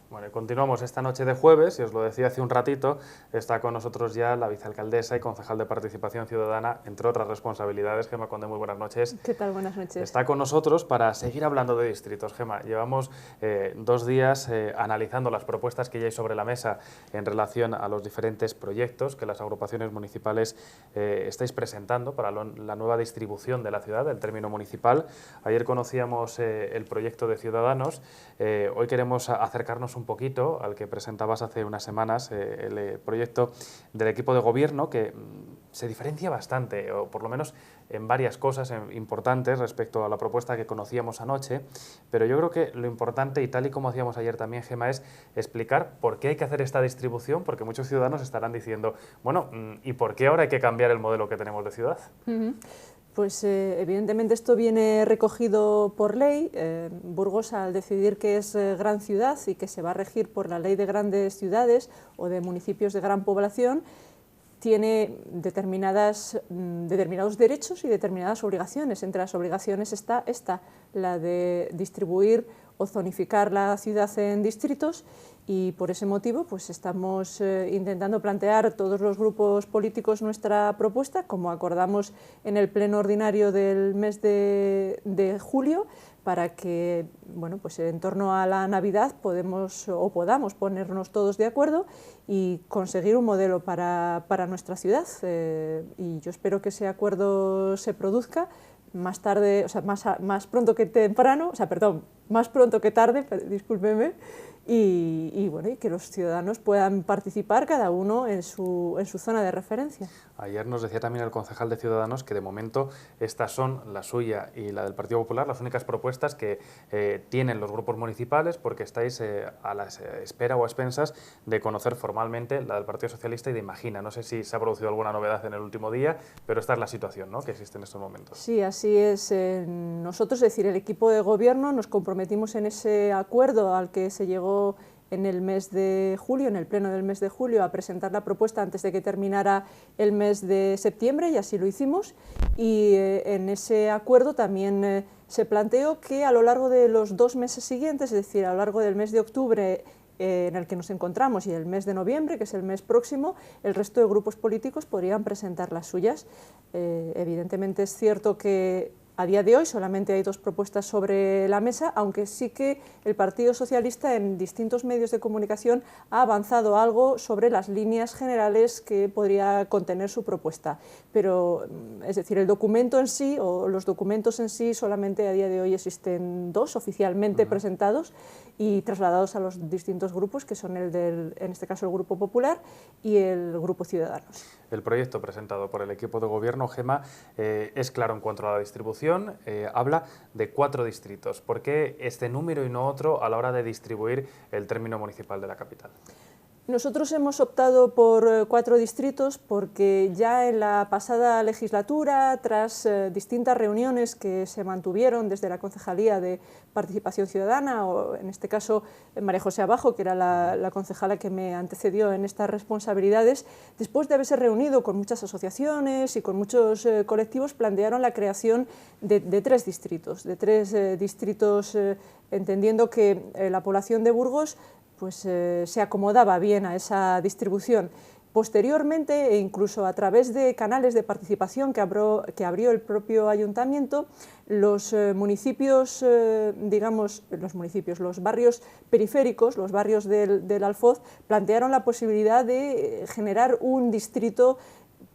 Bueno, y continuamos esta noche de jueves, y os lo decía hace un ratito, está con nosotros ya la vicealcaldesa y concejal de Participación Ciudadana, entre otras responsabilidades. Gema Conde, muy buenas noches. ¿Qué tal? Buenas noches. Está con nosotros para seguir hablando de distritos. Gema, llevamos 2 días analizando las propuestas que ya hay sobre la mesa en relación a los diferentes proyectos que las agrupaciones municipales estáis presentando para la nueva distribución de la ciudad, del término municipal. Ayer conocíamos el proyecto de Ciudadanos, hoy queremos acercarnos un poquito al que presentabas hace unas semanas, el proyecto del equipo de gobierno, que se diferencia bastante, o por lo menos en varias cosas importantes respecto a la propuesta que conocíamos anoche, pero yo creo que lo importante, y tal y como hacíamos ayer también, Gema, es explicar por qué hay que hacer esta distribución, porque muchos ciudadanos estarán diciendo, bueno, ¿y por qué ahora hay que cambiar el modelo que tenemos de ciudad? Pues evidentemente esto viene recogido por ley. Burgos, al decidir que es gran ciudad y que se va a regir por la ley de grandes ciudades o de municipios de gran población, tiene determinados derechos y determinadas obligaciones. Entre las obligaciones está esta, la de distribuir o zonificar la ciudad en distritos, y por ese motivo pues estamos intentando plantear todos los grupos políticos nuestra propuesta, como acordamos en el pleno ordinario del mes de julio, para que, bueno, pues en torno a la Navidad podamos ponernos todos de acuerdo y conseguir un modelo para nuestra ciudad. Y yo espero que ese acuerdo se produzca más tarde, o sea, más pronto que temprano, o sea, perdón, más pronto que tarde, discúlpeme, y bueno, y que los ciudadanos puedan participar cada uno en su zona de referencia. Ayer nos decía también el concejal de Ciudadanos que de momento estas son, la suya y la del Partido Popular, las únicas propuestas que tienen los grupos municipales, porque estáis a la espera o a expensas de conocer formalmente la del Partido Socialista y de Imagina. No sé si se ha producido alguna novedad en el último día, pero esta es la situación, ¿no?, que existe en estos momentos. Sí, así es. Nosotros, es decir, el equipo de gobierno, nos comprometimos en ese acuerdo al que se llegó en el mes de julio, en el pleno del mes de julio, a presentar la propuesta antes de que terminara el mes de septiembre, y así lo hicimos. Y en ese acuerdo también se planteó que a lo largo de los 2 meses siguientes, es decir, a lo largo del mes de octubre en el que nos encontramos y el mes de noviembre, que es el mes próximo, el resto de grupos políticos podrían presentar las suyas. Evidentemente es cierto que a día de hoy solamente hay 2 propuestas sobre la mesa, aunque sí que el Partido Socialista en distintos medios de comunicación ha avanzado algo sobre las líneas generales que podría contener su propuesta. Pero, es decir, el documento en sí, o los documentos en sí, solamente a día de hoy existen 2 oficialmente presentados y trasladados a los distintos grupos, que son en este caso el Grupo Popular y el Grupo Ciudadanos. El proyecto presentado por el equipo de gobierno, Gema, es claro en cuanto a la distribución, habla de 4 distritos. ¿Por qué este número y no otro a la hora de distribuir el término municipal de la capital? Nosotros hemos optado por 4 distritos porque ya en la pasada legislatura, tras distintas reuniones que se mantuvieron desde la Concejalía de Participación Ciudadana, o en este caso María José Abajo, que era la concejala que me antecedió en estas responsabilidades, después de haberse reunido con muchas asociaciones y con muchos colectivos, plantearon la creación de 3 distritos, entendiendo que la población de Burgos pues se acomodaba bien a esa distribución. Posteriormente, e incluso a través de canales de participación que abrió el propio ayuntamiento, los municipios, los barrios periféricos, los barrios del Alfoz, plantearon la posibilidad de generar un distrito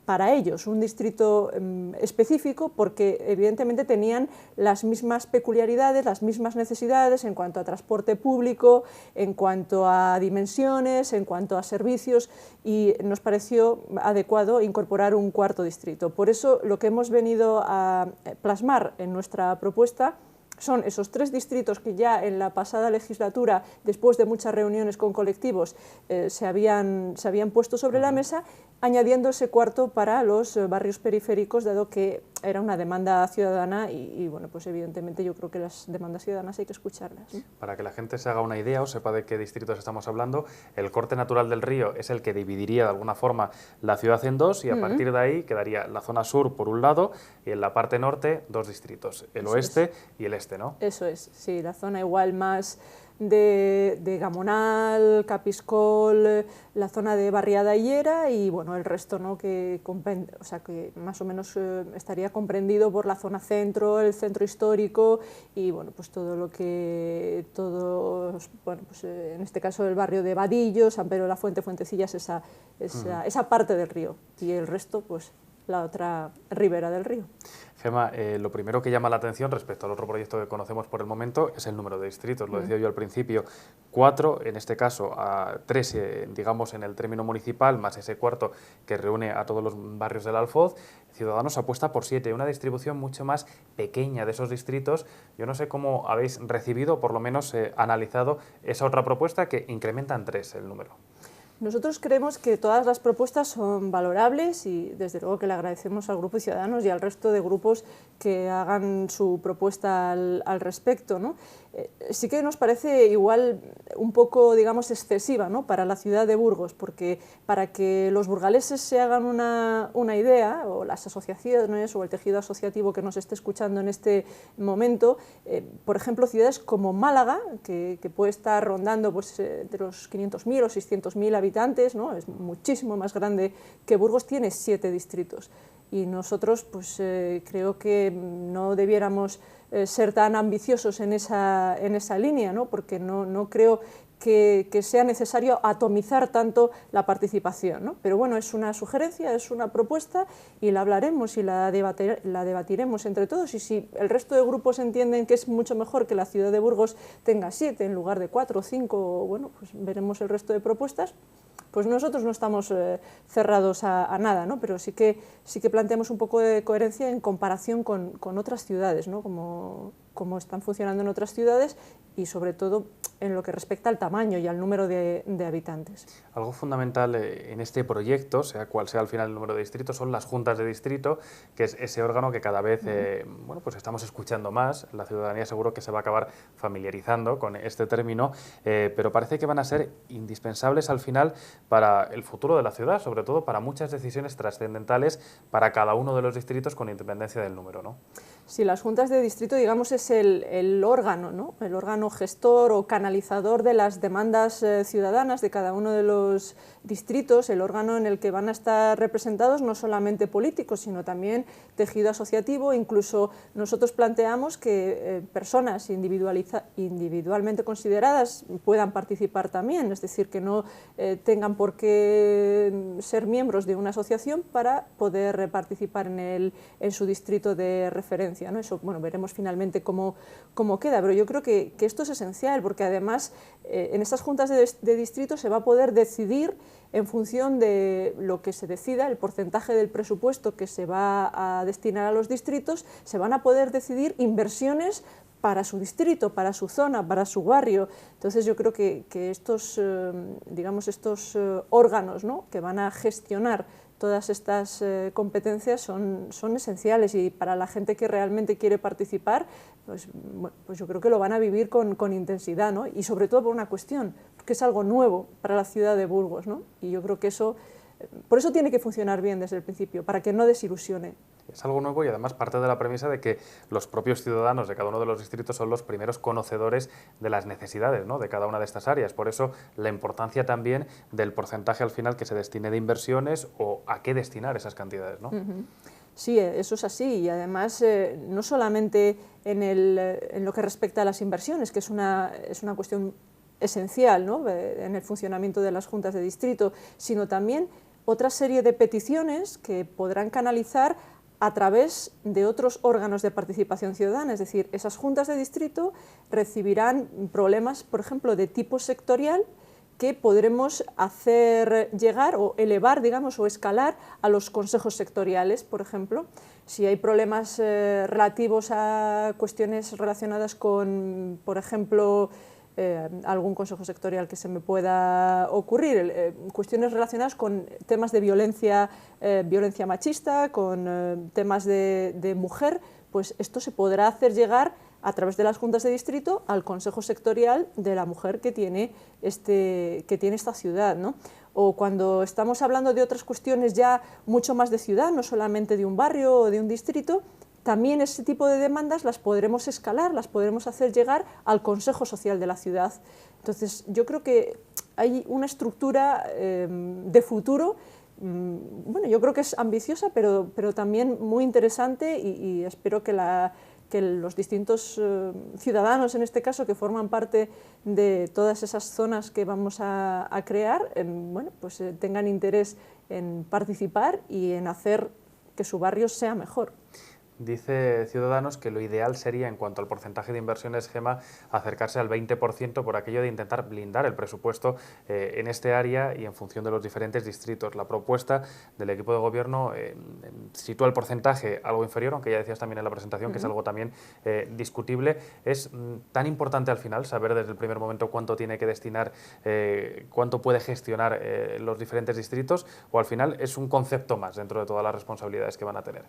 para ellos, un distrito específico, porque evidentemente tenían las mismas peculiaridades, las mismas necesidades en cuanto a transporte público, en cuanto a dimensiones, en cuanto a servicios, y nos pareció adecuado incorporar un 4.º distrito. Por eso lo que hemos venido a plasmar en nuestra propuesta son esos 3 distritos que ya en la pasada legislatura, después de muchas reuniones con colectivos, se habían puesto sobre la mesa, añadiendo ese 4.º para los barrios periféricos, dado que era una demanda ciudadana y bueno, pues evidentemente yo creo que las demandas ciudadanas hay que escucharlas, ¿no? Para que la gente se haga una idea o sepa de qué distritos estamos hablando, el corte natural del río es el que dividiría de alguna forma la ciudad en 2, y a partir de ahí quedaría la zona sur por un lado y en la parte norte 2 distritos, el oeste y el este, ¿no? Eso es, sí, la zona igual más de Gamonal, Capiscol, la zona de Barriada y Llera, y bueno, el resto, ¿no? que más o menos estaría comprendido por la zona centro, el centro histórico y bueno, pues en este caso el barrio de Vadillo, San Pedro de la Fuente, Fuentecillas, esa parte del río, y el resto pues la otra ribera del río. Gema, lo primero que llama la atención respecto al otro proyecto que conocemos por el momento es el número de distritos, lo decía yo al principio, 4, en este caso a 3, digamos, en el término municipal, más ese cuarto que reúne a todos los barrios del Alfoz. Ciudadanos apuesta por 7, una distribución mucho más pequeña de esos distritos. Yo no sé cómo habéis recibido, o por lo menos analizado, esa otra propuesta que incrementa en 3 el número. Nosotros creemos que todas las propuestas son valorables y desde luego que le agradecemos al Grupo de Ciudadanos y al resto de grupos que hagan su propuesta al respecto, ¿no? Sí que nos parece igual un poco, digamos, excesiva, ¿no? Para la ciudad de Burgos, porque para que los burgaleses se hagan una idea, o las asociaciones o el tejido asociativo que nos esté escuchando en este momento, por ejemplo, ciudades como Málaga, que puede estar rondando pues, de los 500.000 o 600.000 habitantes, ¿no? Es muchísimo más grande que Burgos, tiene 7 distritos. Y nosotros pues, creo que no debiéramos ser tan ambiciosos en esa línea, ¿no? Porque no creo que sea necesario atomizar tanto la participación, ¿no? Pero bueno, es una sugerencia, es una propuesta y la hablaremos y la debatiremos entre todos, y si el resto de grupos entienden que es mucho mejor que la ciudad de Burgos tenga 7 en lugar de 4 o 5, bueno, pues veremos el resto de propuestas. Pues nosotros no estamos cerrados a nada, ¿no? Pero sí que planteamos un poco de coherencia en comparación con otras ciudades, ¿no? Como están funcionando en otras ciudades y sobre todo en lo que respecta al tamaño y al número de habitantes. Algo fundamental en este proyecto, sea cual sea al final el número de distritos, son las juntas de distrito, que es ese órgano que cada vez bueno, pues estamos escuchando más. La ciudadanía seguro que se va a acabar familiarizando con este término, pero parece que van a ser indispensables al final para el futuro de la ciudad, sobre todo para muchas decisiones trascendentales para cada uno de los distritos con independencia del número, ¿no? Sí, las juntas de distrito, digamos, es el órgano, ¿no? El órgano gestor o canalizador de las demandas ciudadanas de cada uno de los distritos, el órgano en el que van a estar representados no solamente políticos, sino también tejido asociativo. Incluso nosotros planteamos que personas individualmente consideradas puedan participar también, es decir, que no tengan por qué ser miembros de una asociación para poder participar en su distrito de referencia, ¿no? Eso, bueno, veremos finalmente cómo queda, pero yo creo que esto es esencial, porque además en estas juntas de distrito se va a poder decidir en función de lo que se decida, el porcentaje del presupuesto que se va a destinar a los distritos, se van a poder decidir inversiones para su distrito, para su zona, para su barrio. Entonces yo creo que estos, digamos, estos órganos, ¿no?, que van a gestionar todas estas competencias son esenciales, y para la gente que realmente quiere participar, pues yo creo que lo van a vivir con intensidad, ¿no? Y sobre todo por una cuestión, que es algo nuevo para la ciudad de Burgos, ¿no? Y yo creo que por eso tiene que funcionar bien desde el principio, para que no desilusione. Es algo nuevo y además parte de la premisa de que los propios ciudadanos de cada uno de los distritos son los primeros conocedores de las necesidades, ¿no?, de cada una de estas áreas. Por eso la importancia también del porcentaje al final que se destine de inversiones o a qué destinar esas cantidades, ¿no? Sí, eso es así, y además no solamente en lo que respecta a las inversiones, que es una cuestión esencial, ¿no?, en el funcionamiento de las juntas de distrito, sino también otra serie de peticiones que podrán canalizar a través de otros órganos de participación ciudadana. Es decir, esas juntas de distrito recibirán problemas, por ejemplo, de tipo sectorial, que podremos hacer llegar o elevar, digamos, o escalar a los consejos sectoriales, por ejemplo. Si hay problemas relativos a cuestiones relacionadas con, por ejemplo, algún consejo sectorial que se me pueda ocurrir, cuestiones relacionadas con temas de violencia machista, con temas de mujer, pues esto se podrá hacer llegar a través de las juntas de distrito al consejo sectorial de la mujer que tiene esta ciudad, ¿no? O cuando estamos hablando de otras cuestiones ya mucho más de ciudad, no solamente de un barrio o de un distrito, también ese tipo de demandas las podremos escalar, las podremos hacer llegar al Consejo Social de la ciudad. Entonces, yo creo que hay una estructura de futuro, bueno, yo creo que es ambiciosa, pero también muy interesante y espero que los distintos ciudadanos, en este caso, que forman parte de todas esas zonas que vamos a crear, bueno, pues tengan interés en participar y en hacer que su barrio sea mejor. Dice Ciudadanos que lo ideal sería, en cuanto al porcentaje de inversiones, Gema, acercarse al 20% por aquello de intentar blindar el presupuesto en este área y en función de los diferentes distritos. La propuesta del equipo de gobierno sitúa el porcentaje algo inferior, aunque ya decías también en la presentación que es algo también discutible. ¿Es tan importante al final saber desde el primer momento cuánto tiene que destinar, cuánto puede gestionar los diferentes distritos, o al final es un concepto más dentro de todas las responsabilidades que van a tener?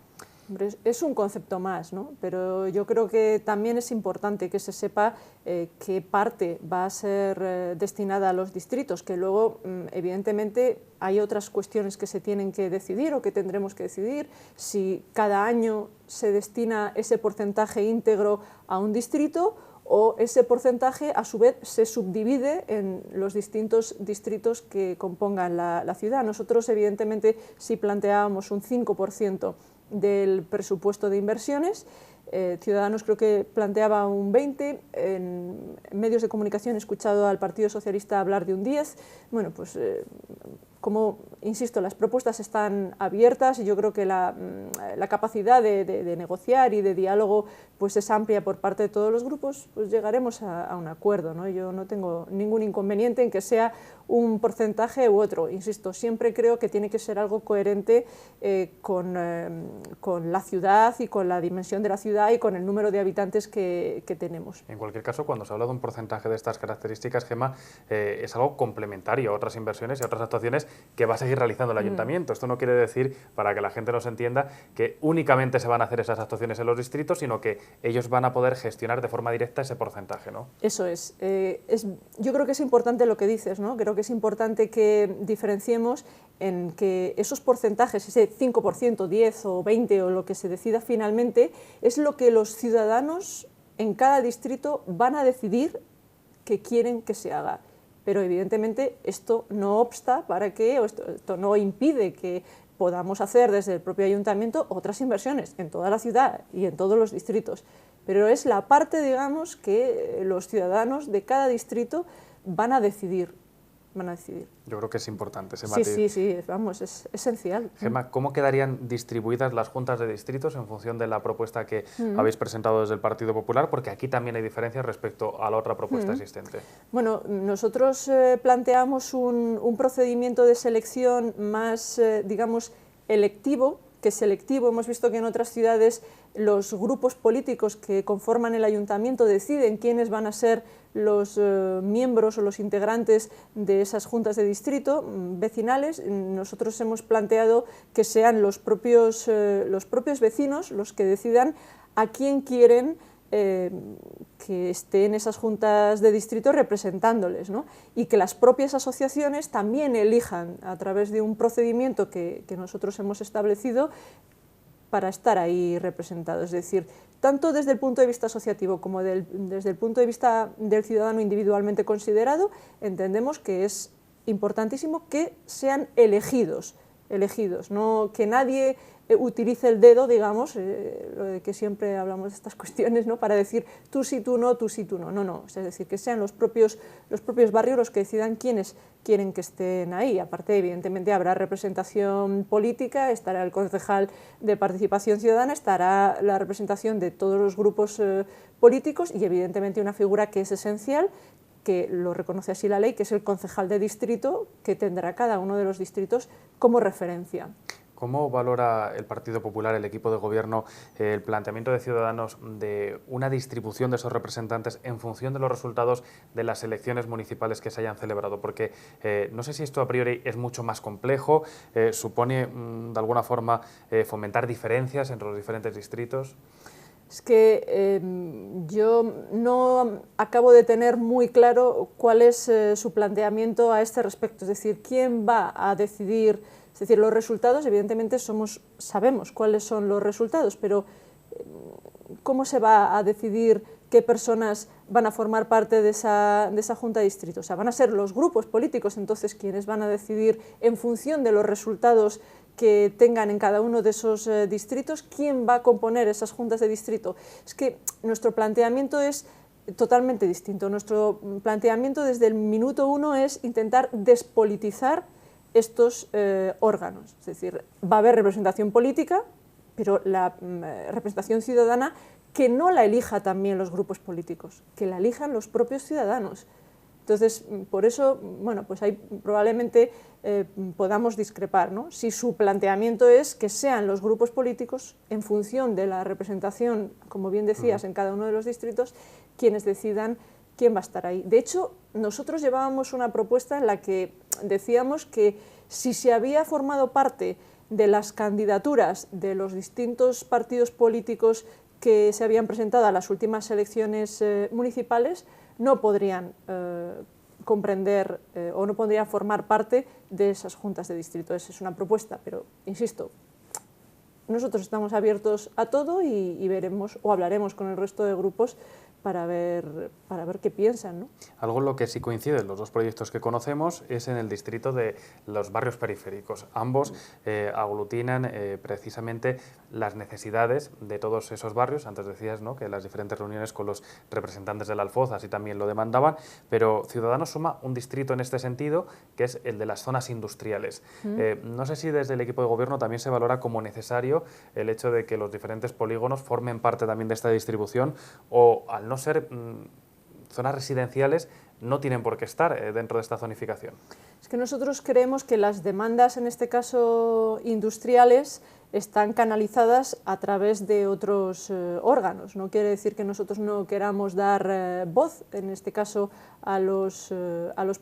Es un concepto más, ¿no? Pero yo creo que también es importante que se sepa qué parte va a ser destinada a los distritos, que luego, evidentemente, hay otras cuestiones que se tienen que decidir o que tendremos que decidir, si cada año se destina ese porcentaje íntegro a un distrito o ese porcentaje, a su vez, se subdivide en los distintos distritos que compongan la ciudad. Nosotros, evidentemente, si planteábamos un 5% del presupuesto de inversiones, Ciudadanos creo que planteaba un 20%, en medios de comunicación he escuchado al Partido Socialista hablar de un 10%, bueno, pues como, insisto, las propuestas están abiertas y yo creo que la capacidad de negociar y de diálogo pues es amplia por parte de todos los grupos, pues llegaremos a un acuerdo, ¿no? Yo no tengo ningún inconveniente en que sea un porcentaje u otro, insisto, siempre creo que tiene que ser algo coherente con la ciudad y con la dimensión de la ciudad y con el número de habitantes que tenemos. En cualquier caso, cuando se habla de un porcentaje de estas características, Gema, es algo complementario a otras inversiones y a otras actuaciones que va a seguir realizando el ayuntamiento. Esto no quiere decir, para que la gente nos entienda, que únicamente se van a hacer esas actuaciones en los distritos, sino que ellos van a poder gestionar de forma directa ese porcentaje, ¿no? Eso es. Yo creo que es importante lo que dices, ¿no? Creo que es importante que diferenciemos en que esos porcentajes, ese 5%, 10 o 20 o lo que se decida finalmente, es lo que los ciudadanos en cada distrito van a decidir que quieren que se haga. Pero evidentemente esto no obsta para que, o esto no impide que podamos hacer desde el propio ayuntamiento otras inversiones en toda la ciudad y en todos los distritos. Pero es la parte, digamos, que los ciudadanos de cada distrito van a decidir. Yo creo que es importante ese matiz. Sí, vamos, es esencial. Gema, ¿cómo quedarían distribuidas las juntas de distritos en función de la propuesta que habéis presentado desde el Partido Popular? Porque aquí también hay diferencias respecto a la otra propuesta existente. Bueno, nosotros planteamos un procedimiento de selección más, digamos, electivo que selectivo. Hemos visto que en otras ciudades los grupos políticos que conforman el ayuntamiento deciden quiénes van a ser los miembros o los integrantes de esas juntas de distrito vecinales. Nosotros hemos planteado que sean los propios vecinos los que decidan a quién quieren que esté en esas juntas de distrito representándoles, ¿no? Y que las propias asociaciones también elijan a través de un procedimiento que nosotros hemos establecido para estar ahí representados. Es decir, tanto desde el punto de vista asociativo como desde el punto de vista del ciudadano individualmente considerado, entendemos que es importantísimo que sean elegidos, no que nadie utilice el dedo, digamos, lo de que siempre hablamos de estas cuestiones, ¿no? Para decir tú sí, tú no, tú sí, tú no. No, es decir, que sean los propios barrios los que decidan quiénes quieren que estén ahí. Aparte, evidentemente, habrá representación política, estará el concejal de Participación Ciudadana, estará la representación de todos los grupos políticos y, evidentemente, una figura que es esencial, que lo reconoce así la ley, que es el concejal de distrito, que tendrá cada uno de los distritos como referencia. ¿Cómo valora el Partido Popular, el equipo de gobierno, el planteamiento de Ciudadanos de una distribución de esos representantes en función de los resultados de las elecciones municipales que se hayan celebrado? Porque no sé si esto a priori es mucho más complejo, supone de alguna forma fomentar diferencias entre los diferentes distritos. Es que yo no acabo de tener muy claro cuál es su planteamiento a este respecto, es decir, quién va a decidir. Es decir, los resultados, evidentemente sabemos cuáles son los resultados, pero ¿cómo se va a decidir qué personas van a formar parte de esa Junta de Distrito? O sea, van a ser los grupos políticos entonces quienes van a decidir en función de los resultados que tengan en cada uno de esos distritos, quién va a componer esas juntas de distrito. Es que nuestro planteamiento es totalmente distinto. Nuestro planteamiento desde el minuto uno es intentar despolitizar estos órganos. Es decir, va a haber representación política, pero la representación ciudadana que no la elija también los grupos políticos, que la elijan los propios ciudadanos. Entonces, por eso, bueno, pues ahí probablemente podamos discrepar, ¿no? Si su planteamiento es que sean los grupos políticos, en función de la representación, como bien decías, en cada uno de los distritos, quienes decidan quién va a estar ahí. De hecho, nosotros llevábamos una propuesta en la que decíamos que si se había formado parte de las candidaturas de los distintos partidos políticos que se habían presentado a las últimas elecciones municipales, no podrían comprender o no podrían formar parte de esas juntas de distrito. Esa es una propuesta, pero insisto, nosotros estamos abiertos a todo y veremos o hablaremos con el resto de grupos para ver qué piensan, ¿no? Algo en lo que sí coinciden los dos proyectos que conocemos es en el distrito de los barrios periféricos. Ambos aglutinan precisamente las necesidades de todos esos barrios. Antes decías, ¿no?, que las diferentes reuniones con los representantes del Alfoz así también lo demandaban, pero Ciudadanos suma un distrito en este sentido, que es el de las zonas industriales. No sé si desde el equipo de gobierno también se valora como necesario el hecho de que los diferentes polígonos formen parte también de esta distribución, o al no ser zonas residenciales no tienen por qué estar dentro de esta zonificación. Es que nosotros creemos que las demandas, en este caso industriales, están canalizadas a través de otros órganos. No quiere decir que nosotros no queramos dar voz, en este caso, a los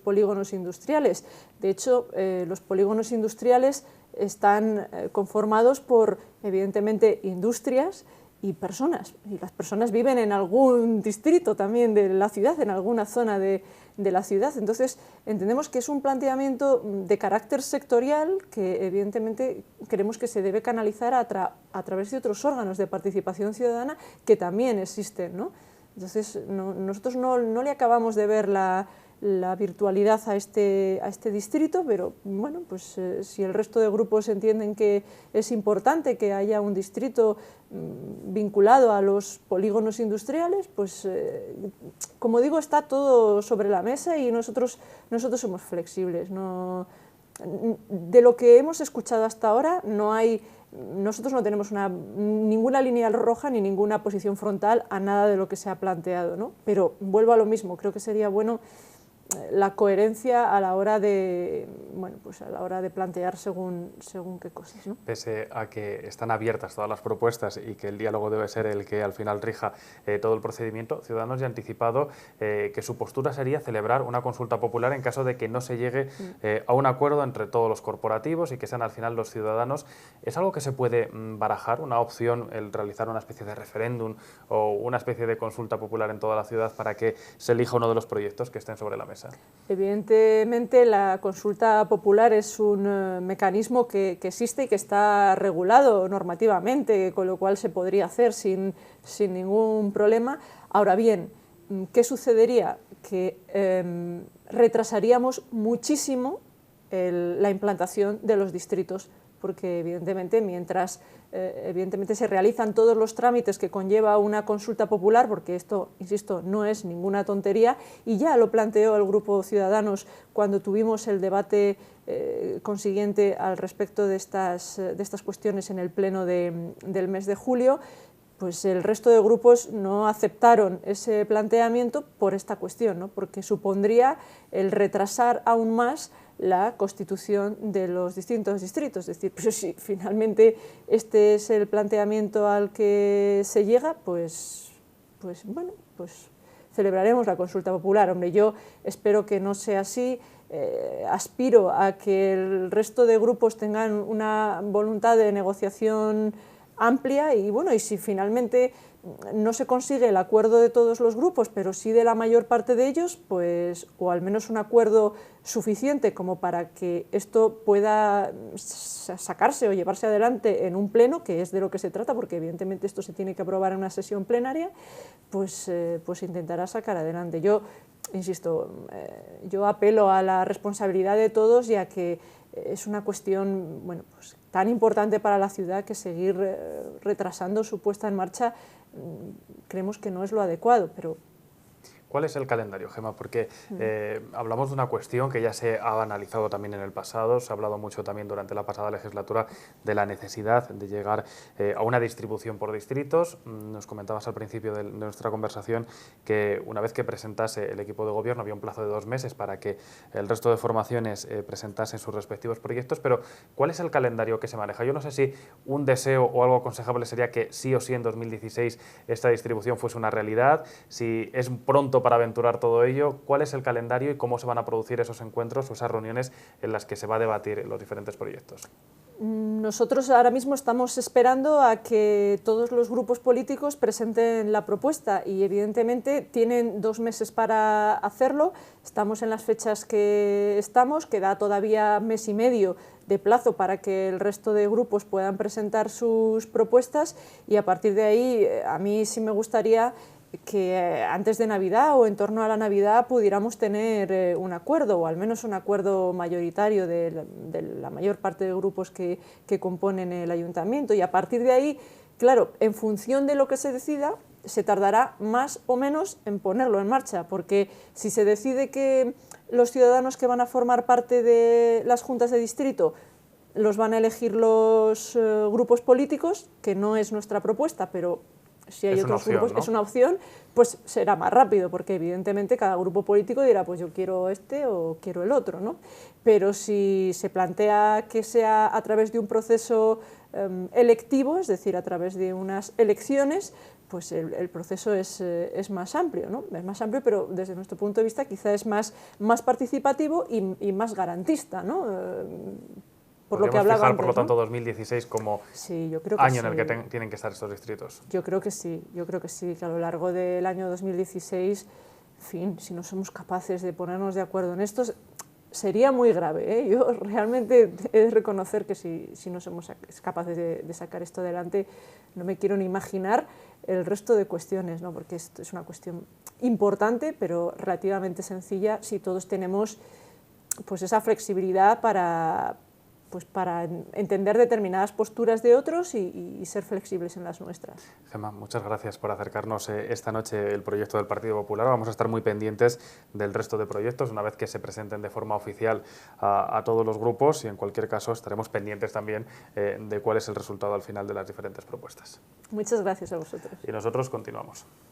polígonos industriales. De hecho, los polígonos industriales están conformados por, evidentemente, industrias y personas, y las personas viven en algún distrito también de la ciudad, en alguna zona de la ciudad. Entonces, entendemos que es un planteamiento de carácter sectorial que evidentemente creemos que se debe canalizar a través de otros órganos de participación ciudadana que también existen, ¿no? Entonces, nosotros no le acabamos de ver la virtualidad a este distrito, pero bueno, pues si el resto de grupos entienden que es importante que haya un distrito vinculado a los polígonos industriales, pues como digo, está todo sobre la mesa y nosotros somos flexibles. De lo que hemos escuchado hasta ahora, nosotros no tenemos ninguna línea roja ni ninguna posición frontal a nada de lo que se ha planteado, ¿no? Pero vuelvo a lo mismo, creo que sería bueno la coherencia a la hora de, bueno, pues a la hora de plantear según qué cosas, ¿no? Pese a que están abiertas todas las propuestas y que el diálogo debe ser el que al final rija todo el procedimiento, Ciudadanos ya ha anticipado que su postura sería celebrar una consulta popular en caso de que no se llegue a un acuerdo entre todos los corporativos y que sean al final los ciudadanos. ¿Es algo que se puede barajar, una opción, el realizar una especie de referéndum o una especie de consulta popular en toda la ciudad para que se elija uno de los proyectos que estén sobre la mesa? Evidentemente, la consulta popular es un mecanismo que existe y que está regulado normativamente, con lo cual se podría hacer sin ningún problema. Ahora bien, ¿qué sucedería? Que retrasaríamos muchísimo la implantación de los distritos, porque evidentemente mientras se realizan todos los trámites que conlleva una consulta popular, porque esto, insisto, no es ninguna tontería, y ya lo planteó el Grupo Ciudadanos cuando tuvimos el debate consiguiente al respecto de estas cuestiones en el pleno del mes de julio, pues el resto de grupos no aceptaron ese planteamiento por esta cuestión, ¿no? Porque supondría el retrasar aún más la constitución de los distintos distritos. Es decir, pero si finalmente este es el planteamiento al que se llega, pues bueno, pues celebraremos la consulta popular. Hombre, yo espero que no sea así, aspiro a que el resto de grupos tengan una voluntad de negociación amplia y bueno, y si finalmente no se consigue el acuerdo de todos los grupos, pero sí de la mayor parte de ellos, pues, o al menos un acuerdo suficiente como para que esto pueda sacarse o llevarse adelante en un pleno, que es de lo que se trata, porque evidentemente esto se tiene que aprobar en una sesión plenaria, pues intentará sacar adelante. Yo, insisto, yo apelo a la responsabilidad de todos y a que es una cuestión, bueno, pues, tan importante para la ciudad que seguir retrasando su puesta en marcha creemos que no es lo adecuado, pero... ¿Cuál es el calendario, Gemma? Porque hablamos de una cuestión que ya se ha analizado también en el pasado, se ha hablado mucho también durante la pasada legislatura de la necesidad de llegar a una distribución por distritos. Nos comentabas al principio de nuestra conversación que una vez que presentase el equipo de gobierno había un plazo de 2 meses para que el resto de formaciones presentasen sus respectivos proyectos, pero ¿cuál es el calendario que se maneja? Yo no sé si un deseo o algo aconsejable sería que sí o sí en 2016 esta distribución fuese una realidad, si es pronto para aventurar todo ello, ¿cuál es el calendario y cómo se van a producir esos encuentros o esas reuniones en las que se va a debatir los diferentes proyectos? Nosotros ahora mismo estamos esperando a que todos los grupos políticos presenten la propuesta y evidentemente tienen 2 meses para hacerlo. Estamos en las fechas que estamos, queda todavía mes y medio de plazo para que el resto de grupos puedan presentar sus propuestas y a partir de ahí a mí sí me gustaría que antes de Navidad o en torno a la Navidad pudiéramos tener un acuerdo, o al menos un acuerdo mayoritario de la mayor parte de grupos que componen el ayuntamiento, y a partir de ahí, claro, en función de lo que se decida, se tardará más o menos en ponerlo en marcha, porque si se decide que los ciudadanos que van a formar parte de las juntas de distrito los van a elegir los grupos políticos, que no es nuestra propuesta, pero si hay otros grupos, ¿no? Es una opción, pues será más rápido, porque evidentemente cada grupo político dirá, pues yo quiero este o quiero el otro, ¿no? Pero si se plantea que sea a través de un proceso electivo, es decir, a través de unas elecciones, pues el proceso es más amplio, ¿no? Es más amplio, pero desde nuestro punto de vista quizá es más participativo y más garantista, ¿no? Por lo que hablaba fijar, antes, por lo tanto, ¿no? 2016 como sí, yo creo que año sí. en el que tienen que estar estos distritos. Yo creo que sí, que a lo largo del año 2016, en fin, si no somos capaces de ponernos de acuerdo en esto, sería muy grave, ¿eh? Yo realmente he de reconocer que si no somos capaces de sacar esto adelante, no me quiero ni imaginar el resto de cuestiones, ¿no? Porque esto es una cuestión importante, pero relativamente sencilla si todos tenemos pues esa flexibilidad para entender determinadas posturas de otros y ser flexibles en las nuestras. Gemma, muchas gracias por acercarnos esta noche el proyecto del Partido Popular. Vamos a estar muy pendientes del resto de proyectos una vez que se presenten de forma oficial a todos los grupos y en cualquier caso estaremos pendientes también de cuál es el resultado al final de las diferentes propuestas. Muchas gracias a vosotros. Y nosotros continuamos.